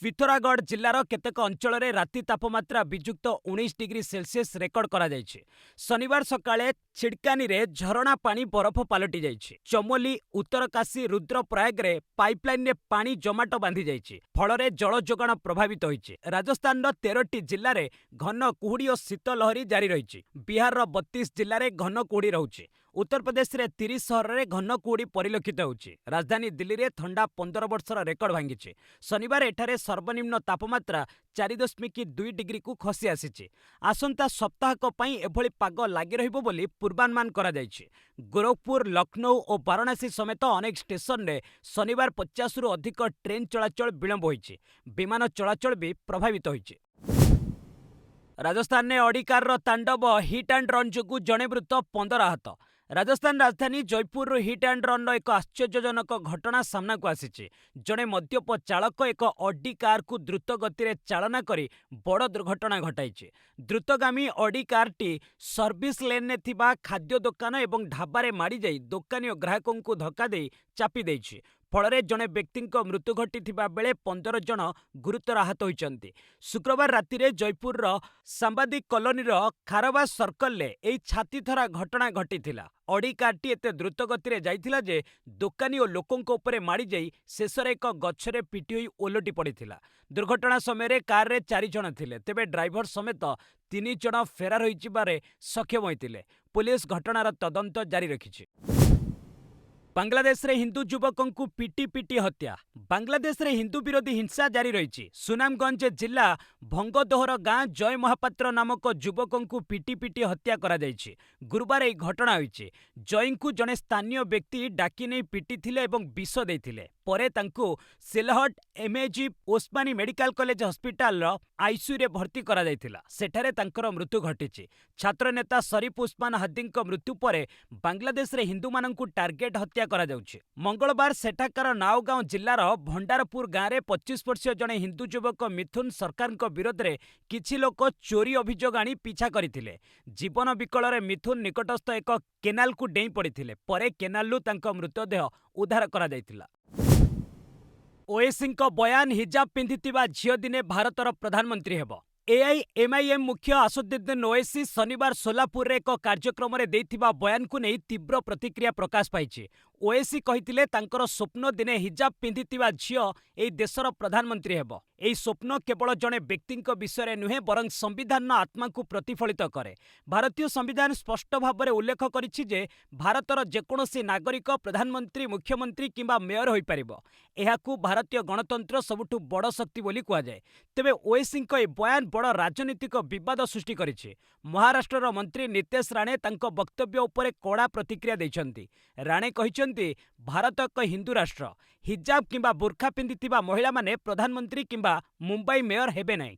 ପିଥୋରାଗଡ଼ ଜିଲ୍ଲାର କେତେକ ଅଞ୍ଚଳରେ ରାତି ତାପମାତ୍ରା ବିଯୁକ୍ତ 19 ଡିଗ୍ରୀ ସେଲସିୟସ୍ ରେକର୍ଡ କରାଯାଇଛି। ଶନିବାର ସକାଳେ ଛିଡକାନିରେ ଝରଣା ପାଣି ବରଫ ପାଲଟି ଯାଇଛି। ଚମୋଲି, ଉତ୍ତରକାଶୀ, ରୁଦ୍ରପ୍ରୟାଗରେ ପାଇପଲାଇନରେ ପାଣି ଜମାଟ ବାନ୍ଧି ଯାଇଛି, ଫଳରେ ଜଳ ଯୋଗାଣ ପ୍ରଭାବିତ ହୋଇଛି। ରାଜସ୍ଥାନର 13ଟି ଜିଲ୍ଲାରେ ଘନ କୁହୁଡ଼ି ଓ ଶୀତ ଲହରୀ ଜାରି ରହିଛି। ବିହାରର 32 ଜିଲ୍ଲାରେ ଘନ କୁହୁଡ଼ି ରହୁଛି। उत्तर प्रदेश में 30 सहर में घन कुहुड़ी परिलक्षित होउछि। राजधानी दिल्ली में ठंडा 15 वर्षर रेकर्ड भांगी। शनिवार एठारे सर्वनिम्न तापमात्रा 4.2 डिग्री को खसी आसी। आसंता सप्ताहक पई एभली पाग लागी रहिबो बोली पूर्वानुमान करा जायछि। गोरखपुर, लखनऊ और वाराणसी समेत अनेक स्टेशन में शनिवार 50 रु अधिक ट्रेन चलाचल विलंब होइछि। विमान चलाचल भी प्रभावित होइछि। राजस्थान में अडी कार तांडव हिट एंड रन जोगु जणे मृत 15 आहत। राजस्थान राजधानी जयपुर हिट एंड रन एक आश्चर्यजनक घटना सामना को आसी। जड़े मद्यप चालक एक अडी कार को द्रुत गति चालना करी बड़ दुर्घटना घटाई। द्रुतगामी अडी कारटी सर्विस लेन में थिबा खाद्य दुकान और ढाबारे माड़ी जाई दोकानी और ग्राहकों को धक्का दे चापी देइछि। फल जड़े व्यक्ति मृत्यु घटी बेले 15 जन गुरुतर आहत होइचंती। शुक्रवार राति जयपुर सांबादिक कॉलोनी खारवा सर्कल में यह छातीथरा घटना घटी। अडी कारटी एते द्रुत गति जाइथिला जे दोकानी और लोकों उपरे माड़ी जाई शेष एक गछरे पिटी होई ओलटी पड़िथिला। दुर्घटना समय कार रे 4 जन थिले, तेबे ड्राइवर समेत 3 जन फेरार होइजिबारे सक्षम होइतिले। पुलिस घटनार तदंत जारी रखिछि। बांग्लादेश रे हिंदू युवकों को पिटी पिटी हत्या। बांग्लादेश रे हिंदू विरोधी हिंसा जारी रही। सुनामगंज जिला भंगदोहर गाँ जय महापात्र नामक युवकों को पिटी पिटी हत्या करा जायछि। गुरुवार यह घटना होइछि। जय को जड़े स्थानीय व्यक्ति डाकी नहीं पिटी थिले एवं विष देइथिले। परे तांको Sylhet MAG Osmani medical college hospital ICU रे भर्ती करा जायथिला। सेठारे तांकर मृत्यु घटिछि। छात्र नेता शरीफ उस्मान हादींक मृत्यु परे बांग्लादेश रे हिंदू माननकु टार्गेट हत्या करा जाउछि। मंगलवार सेठाकार नाओगांव जिल्लार भंडारपुर गाँव में 25 वर्षीय जड़े हिंदू युवक मिथुन सरकार विरोध में किछि लोक चोरी अभियोग आनी पीछा करथिले। जीवन विकल रे मिथुन निकटस्थ एक केनाल को डेई पड़िथिले। परे केनालू तांको मृतदेह उद्धार करा जायथिला। ओएसी बयान हिजाब पिंधिथिबा झियो दिने भारतर प्रधानमंत्री हेब। एआईएमआईएम मुख्य असदुद्दीन ओवैसी शनिवार सोलापुर रे एक कार्यक्रम रे देइथिबा बयान को नहीं तीव्र प्रतिक्रिया प्रकाश पाइछि। ओवैसी कहिथिले तांकर स्वप्न दिने हिजाब पिंधिथिबा झियो एई देशर प्रधानमंत्री हेब। एई स्वप्न केवल जड़े व्यक्ति विषय नुहे बरं संविधान आत्मा को प्रतिफलित करे। भारतीय संविधान स्पष्ट भाव में उल्लेख करिछि जे भारतर जेकोसी नागरिक प्रधानमंत्री, मुख्यमंत्री किंबा मेयर होई परिबो। एहाकू भारतीय गणतंत्र सबुठु बड़ शक्ति बोली कुआ जाय। तेबे ओवैसी ए बयान बड़ राजनीतिक विवाद सृष्टि करिछि। महाराष्ट्रर मंत्री नितेश राणे तांको वक्तव्य उपरे कड़ा प्रतिक्रिया दैछन्ति। राणे कहिछन्ति भारत एक हिंदू राष्ट्र। हिजाब किंबा बुर्खा पिंधिथिबा महिला माने प्रधानमंत्री किंबा मुंबई मेयर हेबे नाही।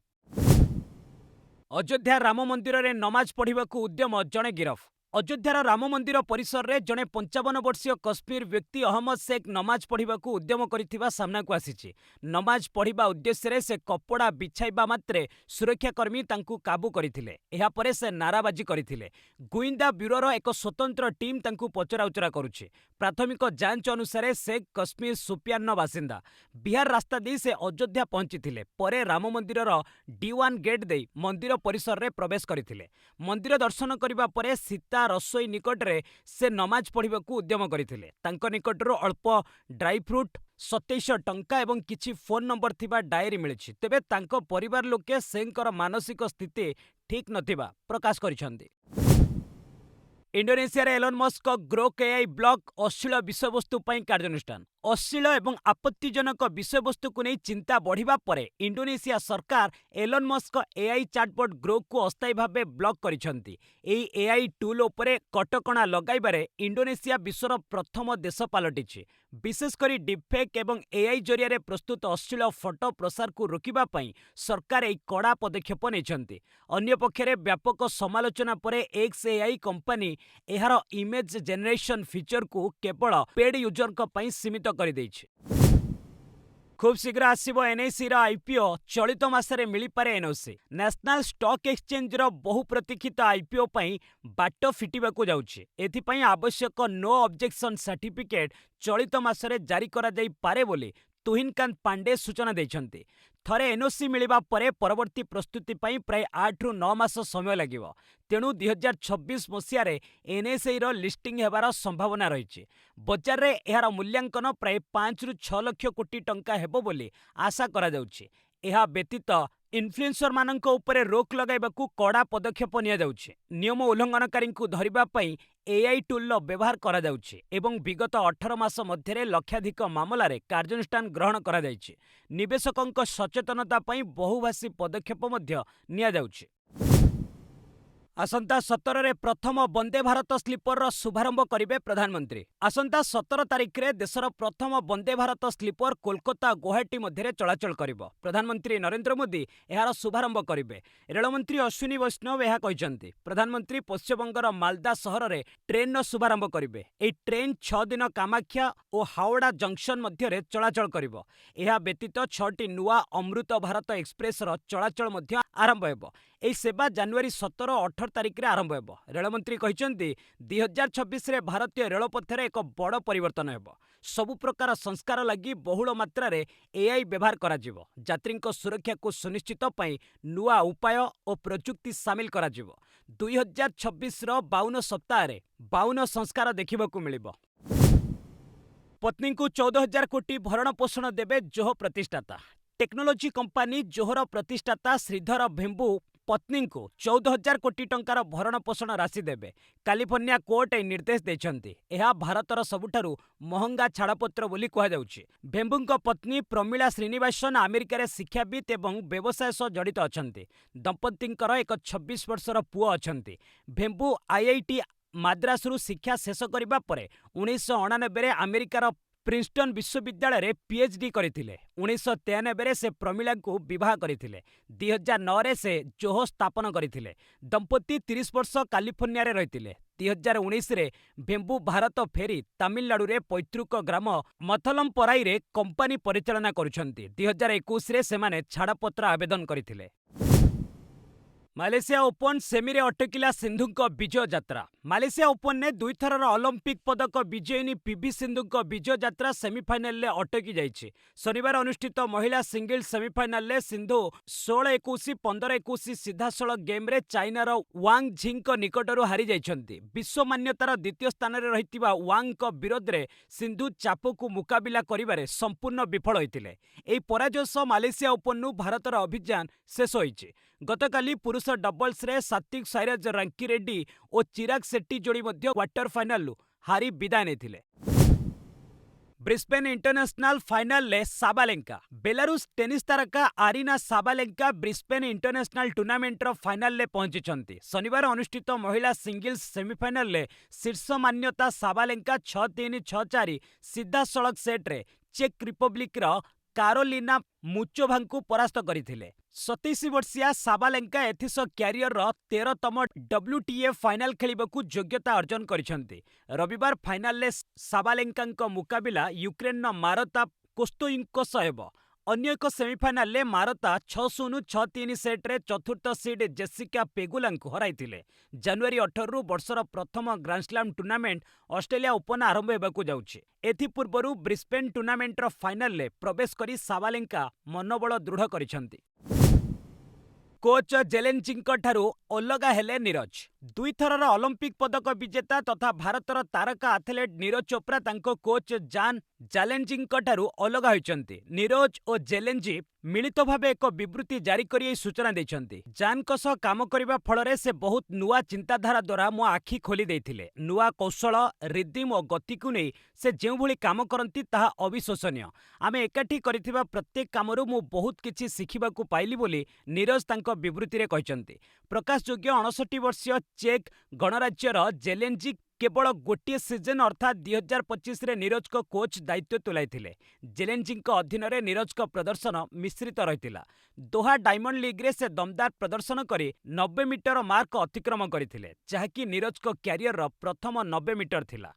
अयोध्या राम मंदिर रे नमाज पढ़िबाकू उद्यम जणे गिरफ। अयोध्यार राम मंदिर परिसर रे जड़े 55 वर्षीय कश्मीर व्यक्ति अहमद शेख नमाज पढ़िबाकू उद्यम करिथिबा सामना को आसीछि। नमाज पढ़िबा उद्देश्य रे से कपड़ा बिछाइबा मात्रे सुरक्षाकर्मी तांकू काबू करथिले। एहा परे से नाराबाजी करथिले। गुइंदा ब्यूरोर एक स्वतंत्र टीम तांकू पचराउचरा करुछि। प्राथमिक जांच अनुसार शेख कश्मीर सुपियान बासिंदा। बिहार रास्ता दे से अयोध्या पहुंचीथिले। परे राम मंदिरर D1 गेट दे मंदिर परिसर रे प्रवेश करथिले। मंदिर दर्शन करिबा परे सीता रसोई निकट रे से नमाज पढ़िबाकू उद्यम करथिले। तांको निकटरो अल्प ड्राई फ्रूट, 27 टंका एवं किछि फोन नंबर थिबा डायरी मिलिछि। तेबे तांको परिवार लोके सेंकर मानसिक स्थिति ठीक नथिबा प्रकाश करिसंदी। इंडोनेशिया रे Elon Musk Grok AI block अश्लील विषयवस्तु पई कार्यानुष्ठान। अश्लील एवं आपत्तिजनक विषयवस्तु को नहीं चिंता बढ़िबा परे इंडोनेशिया सरकार Elon Musk AI chatbot Grok को अस्थायी भावे ब्लॉक करिसंती। एई एआई टूल उपरे कटकणा लगाइबारे इंडोनेशिया विश्वर प्रथम देश पालटिछि। विशेषकर डिपफेक एवं एआई जरिया रे प्रस्तुत अश्लील फोटो प्रसार को रोकिबा पई सरकार एई कड़ा पदक्षेप नेछंती। अन्य पक्षरे व्यापक समालोचना परे एक्स एआई कंपनी एहार इमेज जेनरेशन फीचर को केवल पेड यूजर पई सीमित कर देइछि। खूब शीघ्र आसिबो एनआईसी रा आईपीओ। चलित मासरे मिली पारे एनओसी। नेशनल स्टॉक एक्सचेंज रो बहु प्रतीक्षित आईपीओ पई बाट फिटिबाकू जाउछि। एथिपई आवश्यक नो ऑब्जेक्शन सर्टिफिकेट चलित मासरे जारी करा जाई पारे बोली तुहिनकांत पांडे सूचना दैछन्ति। थरे एनओसी मिलिबा परे परवर्ती प्रस्तुति पई प्राय 8 रु 9 मास समय लागिबो। तेणु 2026 मसिया रे एनएसई रो लिस्टिंग हेबार संभावना रहिछि। बजार रे एहार मूल्यांकन प्राय 5 रु 6 लाख कोटी टंका हेबो बोली आशा करा जाउछि। एहा व्यतीत ଇନଫ୍ଲୁଏନ୍ସର ମାନଙ୍କ ଉପରେ ରୋକ ଲଗାଇବାକୁ କଡ଼ା ପଦକ୍ଷେପ ନିଆଯାଉଛି। ନିୟମ ଉଲ୍ଲଂଘନକାରୀଙ୍କୁ ଧରିବା ପାଇଁ ଏଆଇ ଟୁଲ୍ର ବ୍ୟବହାର କରାଯାଉଛି ଏବଂ ବିଗତ 18 ମାସ ମଧ୍ୟରେ ଲକ୍ଷାଧିକ ମାମଲାରେ କାର୍ଯ୍ୟାନୁଷ୍ଠାନ ଗ୍ରହଣ କରାଯାଇଛି। ନିବେଶକଙ୍କ ସଚେତନତା ପାଇଁ ବହୁଭାଷୀ ପଦକ୍ଷେପ ମଧ୍ୟ ନିଆଯାଉଛି। ଆସନ୍ତା 17ରେ ପ୍ରଥମ ବନ୍ଦେ ଭାରତ ସ୍ଲିପରର ଶୁଭାରମ୍ଭ କରିବେ ପ୍ରଧାନମନ୍ତ୍ରୀ। ଆସନ୍ତା 17 ତାରିଖରେ ଦେଶର ପ୍ରଥମ ବନ୍ଦେ ଭାରତ ସ୍ଲିପର କୋଲକାତା ଗୁଆହାଟୀ ମଧ୍ୟରେ ଚଳାଚଳ କରିବ। ପ୍ରଧାନମନ୍ତ୍ରୀ ନରେନ୍ଦ୍ର ମୋଦି ଏହାର ଶୁଭାରମ୍ଭ କରିବେ। ରେଳମନ୍ତ୍ରୀ ଅଶ୍ୱିନୀ ବୈଷ୍ଣବ ଏହା କହିଛନ୍ତି। ପ୍ରଧାନମନ୍ତ୍ରୀ ପଶ୍ଚିମବଙ୍ଗର ମାଲଦା ସହରରେ ଟ୍ରେନ୍‌ର ଶୁଭାରମ୍ଭ କରିବେ। ଏହି ଟ୍ରେନ୍ 6 ଦିନ କାମାକ୍ଷା ଓ ହାୱଡ଼ା ଜଙ୍କସନ୍ ମଧ୍ୟରେ ଚଳାଚଳ କରିବ। ଏହା ବ୍ୟତୀତ 6ଟି ନୂଆ ଅମୃତ ଭାରତ ଏକ୍ସପ୍ରେସର ଚଳାଚଳ ମଧ୍ୟ ଆରମ୍ଭ ହେବ। ଏହି ସେବା ଜାନୁଆରୀ 17-18 ତାରିଖରେ ଆରମ୍ଭ ହେବ। ରେଳମନ୍ତ୍ରୀ କହିଛନ୍ତି 2026ରେ ଭାରତୀୟ ରେଳପଥରେ ଏକ ବଡ଼ ପରିବର୍ତ୍ତନ ହେବ। ସବୁ ପ୍ରକାର ସଂସ୍କାର ଲାଗି ବହୁଳ ମାତ୍ରାରେ ଏଆଇ ବ୍ୟବହାର କରାଯିବ। ଯାତ୍ରୀଙ୍କ ସୁରକ୍ଷାକୁ ସୁନିଶ୍ଚିତ ପାଇଁ ନୂଆ ଉପାୟ ଓ ପ୍ରଯୁକ୍ତି ସାମିଲ କରାଯିବ। 2026ର 52 ସପ୍ତାହରେ 52 ସଂସ୍କାର ଦେଖିବାକୁ ମିଳିବ। ପତ୍ନୀଙ୍କୁ 14,000 କୋଟି ଭରଣ ପୋଷଣ ଦେବେ ଜୋହୋ ପ୍ରତିଷ୍ଠାତା। ଟେକ୍ନୋଲୋଜି କମ୍ପାନୀ ଜୋହୋର ପ୍ରତିଷ୍ଠାତା ଶ୍ରୀଧର ଭେମ୍ବୁ ପତ୍ନୀଙ୍କୁ 14,000 କୋଟି ଟଙ୍କାର ଭରଣ ପୋଷଣ ରାଶି ଦେବେ। କାଲିଫର୍ଣ୍ଣିଆ କୋର୍ଟ ଏହି ନିର୍ଦ୍ଦେଶ ଦେଇଛନ୍ତି। ଏହା ଭାରତର ସବୁଠାରୁ ମହଙ୍ଗା ଛାଡ଼ପତ୍ର ବୋଲି କୁହାଯାଉଛି। ଭେମ୍ବୁଙ୍କ ପତ୍ନୀ ପ୍ରମିଳା ଶ୍ରୀନିବାସନ ଆମେରିକାରେ ଶିକ୍ଷାବିତ୍ ଏବଂ ବ୍ୟବସାୟ ସହ ଜଡ଼ିତ ଅଛନ୍ତି। ଦମ୍ପତିଙ୍କର ଏକ 26 ବର୍ଷର ପୁଅ ଅଛନ୍ତି। ଭେମ୍ବୁ ଆଇଆଇଟି ମାଦ୍ରାସରୁ ଶିକ୍ଷା ଶେଷ କରିବା ପରେ 1999ରେ ଆମେରିକାର ପ୍ରିନ୍ସଟନ୍ ବିଶ୍ୱବିଦ୍ୟାଳୟରେ ପିଏଚ୍‌ଡି କରିଥିଲେ। 1993ରେ ସେ ପ୍ରମିଳାଙ୍କୁ ବିବାହ କରିଥିଲେ। 2009ରେ ସେ ଜୋହୋ ସ୍ଥାପନ କରିଥିଲେ। ଦମ୍ପତି 30 ବର୍ଷ କାଲିଫର୍ଣ୍ଣିଆରେ ରହିଥିଲେ। 2019ରେ ଭେମ୍ବୁ ଭାରତ ଫେରି ତାମିଲନାଡୁରେ ପୈତୃକ ଗ୍ରାମ ମଥଲମପରାଇରେ କମ୍ପାନୀ ପରିଚାଳନା କରୁଛନ୍ତି। 2021ରେ ସେମାନେ ଛାଡ଼ପତ୍ର ଆବେଦନ କରିଥିଲେ। ମାଲେସିଆ ଓପନ୍ ସେମିରେ ଅଟକିଲା ସିନ୍ଧୁଙ୍କ ବିଜୟ ଯାତ୍ରା। ମାଲେସିଆ ଓପନରେ ଦୁଇଥରର ଅଲିମ୍ପିକ୍ ପଦକ ବିଜୟିନୀ ପିଭି ସିନ୍ଧୁଙ୍କ ବିଜୟ ଯାତ୍ରା ସେମିଫାଇନାଲରେ ଅଟକି ଯାଇଛି। ଶନିବାର ଅନୁଷ୍ଠିତ ମହିଳା ସିଙ୍ଗଲ୍ସ ସେମିଫାଇନାଲରେ ସିନ୍ଧୁ 16-21, 15-21 ସିଧାସଳଖ ଗେମ୍‌ରେ ଚାଇନାର ୱାଙ୍ଗ ଝିଙ୍କ ନିକଟରୁ ହାରିଯାଇଛନ୍ତି। ବିଶ୍ୱ ମାନ୍ୟତାର ଦ୍ୱିତୀୟ ସ୍ଥାନରେ ରହିଥିବା ୱାଙ୍ଗଙ୍କ ବିରୋଧରେ ସିନ୍ଧୁ ଚାପକୁ ମୁକାବିଲା କରିବାରେ ସମ୍ପୂର୍ଣ୍ଣ ବିଫଳ ହୋଇଥିଲେ। ଏହି ପରାଜୟ ସହ ମାଲେସିଆ ଓପନ୍‌ରୁ ଭାରତର ଅଭିଯାନ ଶେଷ ହୋଇଛି। ଗତକାଲି ପୁରୁଷ ଡବଲ୍ସରେ ସାତ୍ୱିକ ସାଇରାଜ ରାଙ୍କିରେଡ୍ଡି ଓ ଚିରାଗ ସେଟ୍ଟି ଯୋଡ଼ି ମଧ୍ୟ କ୍ୱାର୍ଟର ଫାଇନାଲରୁ ହାରି ବିଦାୟ ନେଇଥିଲେ। ବ୍ରିସ୍ବେନ୍ ଇଣ୍ଟରନ୍ୟାସନାଲ ଫାଇନାଲରେ ସାବାଲେଙ୍କା। ବେଲାରୁଷ ଟେନିସ୍ ତାରକା ଆରିନା ସାବାଲେଙ୍କା ବ୍ରିସ୍ବେନ୍ ଇଣ୍ଟରନ୍ୟାସନାଲ ଟୁର୍ଣ୍ଣାମେଣ୍ଟର ଫାଇନାଲରେ ପହଞ୍ଚିଛନ୍ତି। ଶନିବାର ଅନୁଷ୍ଠିତ ମହିଳା ସିଙ୍ଗଲ୍ସ ସେମିଫାଇନାଲରେ ଶୀର୍ଷ ମାନ୍ୟତା ସାବାଲେଙ୍କା 6-3, 6-4 ସିଧାସଳଖ ସେଟ୍‌ରେ ଚେକ୍ ରିପବ୍ଲିକ୍‌ର କାରୋଲିନା ମୁଚୋଭାଙ୍କୁ ପରାସ୍ତ କରିଥିଲେ। 27 ବର୍ଷୀୟା ସାବାଲେଙ୍କା ଏଥିସହ କ୍ୟାରିୟରର 13ତମ WTA ଫାଇନାଲ ଖେଳିବାକୁ ଯୋଗ୍ୟତା ଅର୍ଜନ କରିଛନ୍ତି। ରବିବାର ଫାଇନାଲରେ ସାବାଲେଙ୍କାଙ୍କ ମୁକାବିଲା ୟୁକ୍ରେନ୍‌ର ମାରତା କୋସ୍ତୋଇଙ୍କ ସହ ହେବ। ଅନ୍ୟ ଏକ ସେମିଫାଇନାଲରେ ମାରତା 6-0, 6-3 ସେଟ୍‌ରେ ଚତୁର୍ଥ ସିଡ୍ ଜେସିକା ପେଗୁଲାଙ୍କୁ ହରାଇଥିଲେ। ଜାନୁଆରୀ 18ରୁ ବର୍ଷର ପ୍ରଥମ ଗ୍ରାଣ୍ଡସ୍ଲାମ୍ ଟୁର୍ଣ୍ଣାମେଣ୍ଟ ଅଷ୍ଟ୍ରେଲିଆ ଓପନ୍ ଆରମ୍ଭ ହେବାକୁ ଯାଉଛି। ଏଥିପୂର୍ବରୁ ବ୍ରିସ୍ବେନ୍ ଟୁର୍ଣ୍ଣାମେଣ୍ଟର ଫାଇନାଲରେ ପ୍ରବେଶ କରି ସାବାଲେଙ୍କା ମନୋବଳ ଦୃଢ଼ କରିଛନ୍ତି। କୋଚ୍ ଜେଲେନ୍‌ଜିଙ୍କଠାରୁ ଅଲଗା ହେଲେ ନିରଜ। ଦୁଇଥରର ଅଲିମ୍ପିକ୍ ପଦକ ବିଜେତା ତଥା ଭାରତର ତାରକା ଆଥଲେଟ୍ ନିରଜ ଚୋପ୍ରା ତାଙ୍କ କୋଚ୍ ଜାନ୍ ଜାଲେନ୍‌ଜିଙ୍କଠାରୁ ଅଲଗା ହୋଇଛନ୍ତି। ନିରଜ ଓ ଜେଲେନ୍‌ଜି ମିଳିତ ଭାବେ ଏକ ବିବୃତ୍ତି ଜାରି କରି ଏହି ସୂଚନା ଦେଇଛନ୍ତି। ଜାନ୍‌ଙ୍କ ସହ କାମ କରିବା ଫଳରେ ସେ ବହୁତ ନୂଆ ଚିନ୍ତାଧାରା ଦ୍ୱାରା ମୋ ଆଖି ଖୋଲି ଦେଇଥିଲେ। ନୂଆ କୌଶଳ, ରିଦିମ୍ ଓ ଗତିକୁ ନେଇ ସେ ଯେଉଁଭଳି କାମ କରନ୍ତି ତାହା ଅବିଶ୍ୱସନୀୟ। ଆମେ ଏକାଠି କରିଥିବା ପ୍ରତ୍ୟେକ କାମରୁ ମୁଁ ବହୁତ କିଛି ଶିଖିବାକୁ ପାଇଲି ବୋଲି ନିରଜ ତାଙ୍କ ବିବୃତ୍ତିରେ କହିଛନ୍ତି। ପ୍ରକାଶଯୋଗ୍ୟ 69 ବର୍ଷୀୟ ଚେକ୍ ଗଣରାଜ୍ୟର ଜେଲେନ୍‌ଜି କେବଳ ଗୋଟିଏ ସିଜନ୍ ଅର୍ଥାତ୍ 2025ରେ ନିରଜଙ୍କ କୋଚ୍ ଦାୟିତ୍ୱ ତୁଲାଇଥିଲେ। ଜେଲେନ୍‌ଜିଙ୍କ ଅଧୀନରେ ନିରଜଙ୍କ ପ୍ରଦର୍ଶନ ମିଶ୍ରିତ ରହିଥିଲା। ଦୋହା ଡାଇମଣ୍ଡ ଲିଗ୍‌ରେ ସେ ଦମଦାର ପ୍ରଦର୍ଶନ କରି 90 ମିଟର ମାର୍କ ଅତିକ୍ରମ କରିଥିଲେ, ଯାହାକି ନିରଜଙ୍କ କ୍ୟାରିୟରର ପ୍ରଥମ 90 ମିଟର ଥିଲା।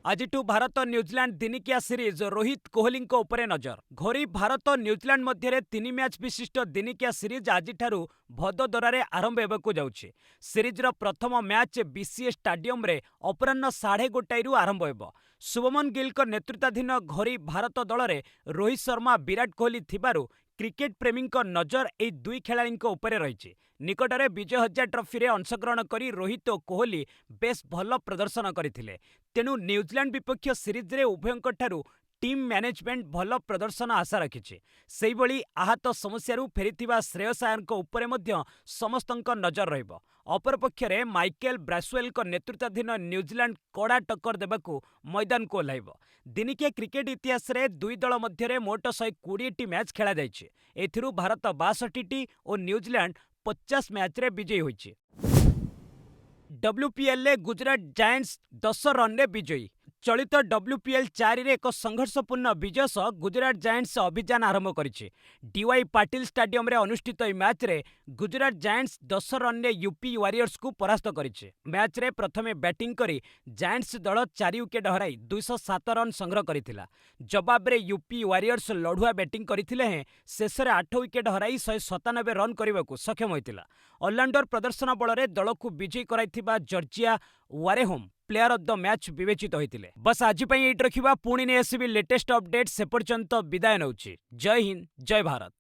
ଆଜିଠୁ ଭାରତ ନ୍ୟୁଜିଲାଣ୍ଡ ଦିନିକିଆ ସିରିଜ୍ ରୋହିତ କୋହଲିଙ୍କ ଉପରେ ନଜର। ଘୋରି ଭାରତ ନ୍ୟୁଜିଲାଣ୍ଡ ମଧ୍ୟରେ 3 ମ୍ୟାଚ୍ ବିଶିଷ୍ଟ ଦିନିକିଆ ସିରିଜ୍ ଆଜିଠାରୁ ଭଦୋଦରାରେ ଆରମ୍ଭ ହେବାକୁ ଯାଉଛି। ସିରିଜ୍‌ର ପ୍ରଥମ ମ୍ୟାଚ୍ ବିସିଏ ଷ୍ଟାଡିୟମରେ ଅପରାହ୍ନ 1:30ରୁ ଆରମ୍ଭ ହେବ। ଶୁଭମନ ଗିଲ୍‌ଙ୍କ ନେତୃତ୍ୱାଧୀନ ଘୋରି ଭାରତ ଦଳରେ ରୋହିତ ଶର୍ମା, ବିରାଟ କୋହଲି ଥିବାରୁ କ୍ରିକେଟ୍ ପ୍ରେମୀଙ୍କ ନଜର ଏହି ଦୁଇ ଖେଳାଳିଙ୍କ ଉପରେ ରହିଛି। ନିକଟରେ ବିଜୟ ହଜାରେ ଟ୍ରଫିରେ ଅଂଶଗ୍ରହଣ କରି ରୋହିତ ଓ କୋହଲି ବେଶ୍ ଭଲ ପ୍ରଦର୍ଶନ କରିଥିଲେ। ତେଣୁ ନ୍ୟୁଜିଲାଣ୍ଡ ବିପକ୍ଷ ସିରିଜ୍‌ରେ ଉଭୟଙ୍କଠାରୁ टीम मैनेजमेंट भल प्रदर्शन आशा रखिछि। सेहिभଳି आहत समस्यारू फेरिथिबा श्रेयस आयरଙ୍କ ଉପରେ ମଧ୍ୟ ସମସ୍ତଙ୍କ ନଜର ରହିବ। ଅପରପକ୍ଷରେ ମାଇକେଲ ବ୍ରାସୱେଲଙ୍କ ନେତୃତ୍ୱାଧୀନ ନ୍ୟୁଜିଲାଣ୍ଡ କଡ଼ା ଟକ୍କର ଦେବାକୁ ମଇଦାନକୁ ଓହ୍ଲାଇବ। ଦିନିକିଆ କ୍ରିକେଟ ଇତିହାସରେ ଦୁଇ ଦଳ ମଧ୍ୟରେ ମୋଟ 120ଟି ମ୍ୟାଚ୍ ଖେଳାଯାଇଛି। ଏଥିରୁ ଭାରତ 62ଟି ଓ ନ୍ୟୁଜିଲାଣ୍ଡ 50 ମ୍ୟାଚ୍‌ରେ ବିଜୟୀ ହୋଇଛି। WPLରେ ଗୁଜରାଟ ଜାୟଣ୍ଟସ୍ 10 ରନ୍‌ରେ ବିଜୟୀ। ଚଳିତ WPL 4ରେ ଏକ ସଂଘର୍ଷପୂର୍ଣ୍ଣ ବିଜୟ ସହ ଗୁଜରାଟ ଜାୟଣ୍ଟସ୍ ଅଭିଯାନ ଆରମ୍ଭ କରିଛି। ଡିୱାଇ ପାଟିଲ ଷ୍ଟାଡିୟମରେ ଅନୁଷ୍ଠିତ ଏହି ମ୍ୟାଚ୍‌ରେ ଗୁଜରାଟ ଜାୟଣ୍ଟସ୍ 10 ରନ୍‌ରେ ୟୁପି ୱାରିୟର୍ସକୁ ପରାସ୍ତ କରିଛି। ମ୍ୟାଚ୍‌ରେ ପ୍ରଥମେ ବ୍ୟାଟିଂ କରି ଜାୟଣ୍ଟସ୍ ଦଳ 4 ୱିକେଟ୍ ହରାଇ 207 ରନ୍ ସଂଗ୍ରହ କରିଥିଲା। ଜବାବରେ ୟୁପି ୱାରିୟର୍ସ ଲଢୁଆ ବ୍ୟାଟିଂ କରିଥିଲେ ହେଁ ଶେଷରେ 8 ୱିକେଟ୍ ହରାଇ 197 ରନ୍ କରିବାକୁ ସକ୍ଷମ ହୋଇଥିଲା। ଅଲରାଉଣ୍ଡର ପ୍ରଦର୍ଶନ ବଳରେ ଦଳକୁ ବିଜୟୀ କରାଇଥିବା Georgia Wareham player of the match ବିବେଚିତ ହୋଇଥିଲେ। ବସ୍ ଆଜି ପାଇଁ ଏଇଠି ରଖିବା, ପୁଣି ନେଇ ଆସିବି ଲେଟେଷ୍ଟ ଅପଡେଟ୍। ସେ ପର୍ଯ୍ୟନ୍ତ ବିଦାୟ ନେଉଛି। ଜୟ ହିନ୍ଦ, ଜୟ ଭାରତ।